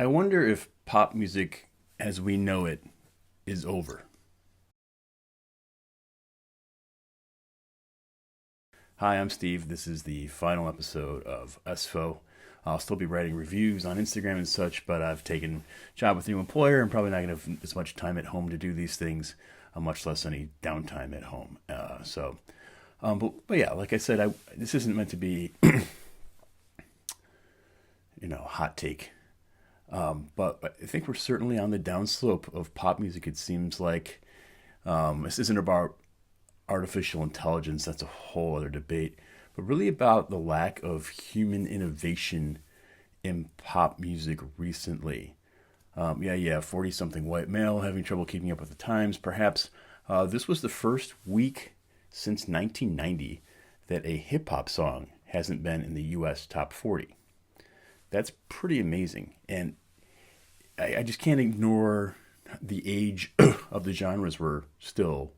I wonder if pop music as we know it is over. Hi, I'm Steve. This is the final episode of SFO. I'll still be writing reviews on Instagram and such, but I've taken a job with a new employer and probably not going to have as much time at home to do these things, much less any downtime at home. But yeah, like I said, this isn't meant to be, hot take. But I think we're certainly on the downslope of pop music. It seems like this isn't about artificial intelligence. That's a whole other debate. But really about the lack of human innovation in pop music recently. 40 something white male having trouble keeping up with the times, perhaps. This was the first week since 1990 that a hip hop song hasn't been in the US top 40. That's pretty amazing. And I just can't ignore the age of the genres we're still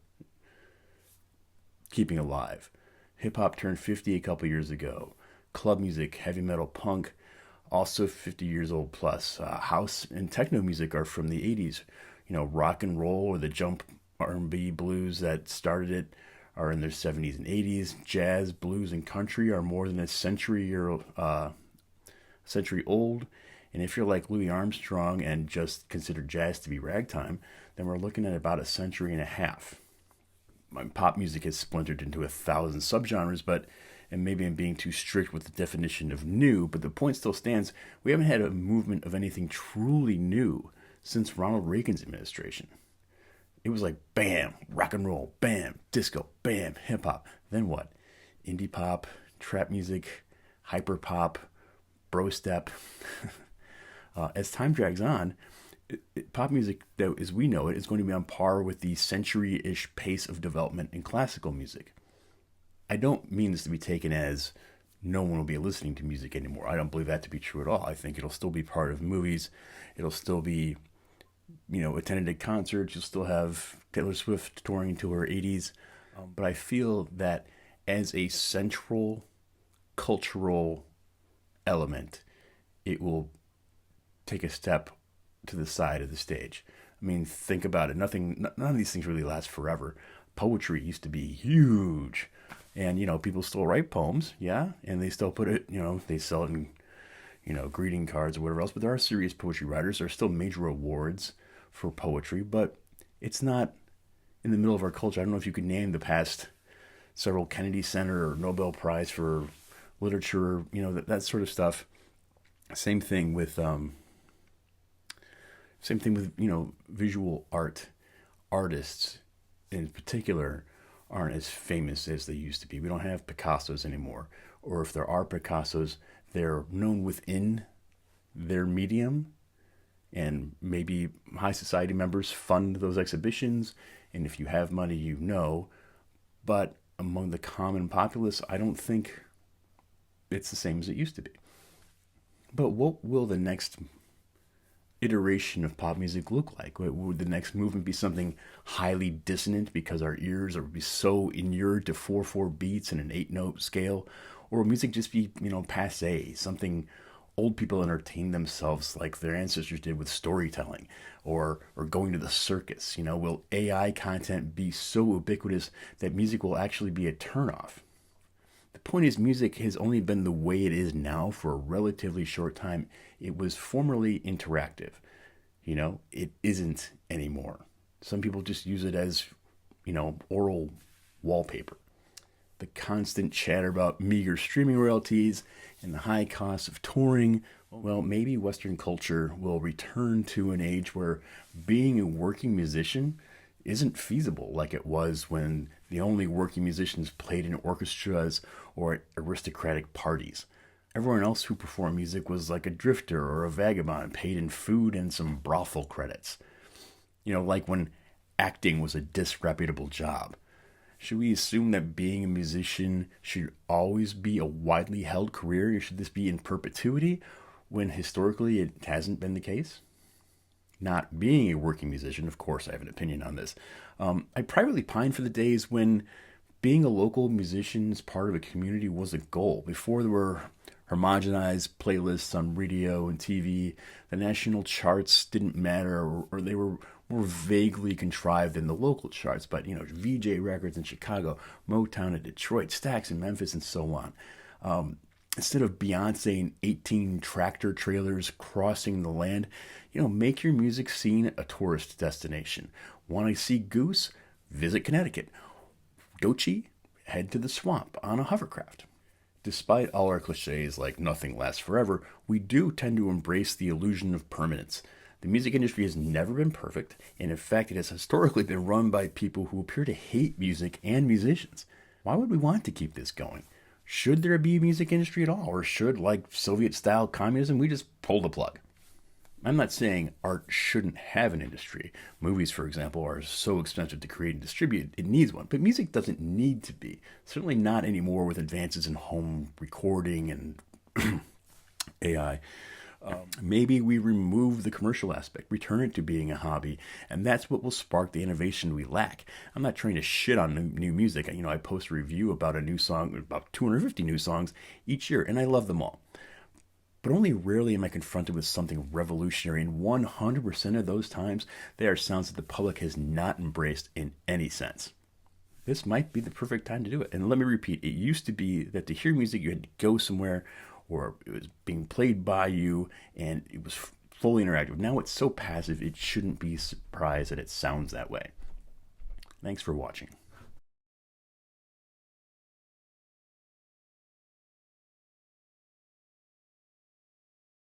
keeping alive. Hip hop turned 50 a couple years ago. Club music, heavy metal, punk, also 50 years old plus. House and techno music are from the 80s. Rock and roll or the jump R&B blues that started it are in their 70s and 80s. Jazz, blues, and country are more than a century old. And if you're like Louis Armstrong and just consider jazz to be ragtime, then we're looking at about a century and a half. Pop music has splintered into 1,000 subgenres, and maybe I'm being too strict with the definition of new, but the point still stands. We haven't had a movement of anything truly new since Ronald Reagan's administration. It was like bam, rock and roll, bam, disco, bam, hip hop. Then what? Indie pop, trap music, hyper pop, bro step. As time drags on, pop music, though, as we know it, is going to be on par with the century-ish pace of development in classical music. I don't mean this to be taken as no one will be listening to music anymore. I don't believe that to be true at all. I think it'll still be part of movies. It'll still be, attended at concerts. You'll still have Taylor Swift touring until her 80s. But I feel that as a central cultural element, it will take a step to the side of the stage. I mean, think about it. None of these things really last forever. Poetry used to be huge, and people still write poems, yeah, and they still put it, they sell it in, greeting cards or whatever else. But there are serious poetry writers. There are still major awards for poetry, but it's not in the middle of our culture. I don't know if you could name the past several Kennedy Center or Nobel Prize for literature, that sort of stuff. Same thing with visual art. Artists in particular aren't as famous as they used to be. We don't have Picassos anymore. Or if there are Picassos, they're known within their medium, and maybe high society members fund those exhibitions, and if you have money, but among the common populace, I don't think it's the same as it used to be. But what will the next iteration of pop music look like? Would the next movement be something highly dissonant because our ears are be so inured to 4/4 beats and an 8-note scale? Or will music just be, passe, something old people entertain themselves like their ancestors did with storytelling or going to the circus? Will AI content be so ubiquitous that music will actually be a turnoff? The point is, music has only been the way it is now for a relatively short time. It was formerly interactive. It isn't anymore. Some people just use it as, oral wallpaper. The constant chatter about meager streaming royalties and the high costs of touring. Well, maybe Western culture will return to an age where being a working musician isn't feasible like it was when the only working musicians played in orchestras or at aristocratic parties. Everyone else who performed music was like a drifter or a vagabond, paid in food and some brothel credits. Like when acting was a disreputable job. Should we assume that being a musician should always be a widely held career? Should this be in perpetuity when historically it hasn't been the case? Not being a working musician, of course, I have an opinion on this. I privately pine for the days when being a local musician as part of a community was a goal. Before there were homogenized playlists on radio and TV. The national charts didn't matter, or they were more vaguely contrived than the local charts. But, VJ Records in Chicago, Motown in Detroit, Stax in Memphis, and so on. Instead of Beyonce and 18 tractor trailers crossing the land, make your music scene a tourist destination. Want to see Goose? Visit Connecticut. Doechii? Head to the swamp on a hovercraft. Despite all our cliches like nothing lasts forever, we do tend to embrace the illusion of permanence. The music industry has never been perfect, and in fact, it has historically been run by people who appear to hate music and musicians. Why would we want to keep this going? Should there be a music industry at all, or should, like Soviet-style communism, we just pull the plug? I'm not saying art shouldn't have an industry. Movies, for example, are so expensive to create and distribute, it needs one. But music doesn't need to be. Certainly not anymore with advances in home recording and AI. Maybe we remove the commercial aspect, return it to being a hobby, and that's what will spark the innovation we lack. I'm not trying to shit on new music. I post a review about a new song, about 250 new songs each year, and I love them all. But only rarely am I confronted with something revolutionary, and 100% of those times, they are sounds that the public has not embraced in any sense. This might be the perfect time to do it. And let me repeat, it used to be that to hear music, you had to go somewhere, or it was being played by you, and it was fully interactive. Now it's so passive, it shouldn't be surprised that it sounds that way. Thanks for watching.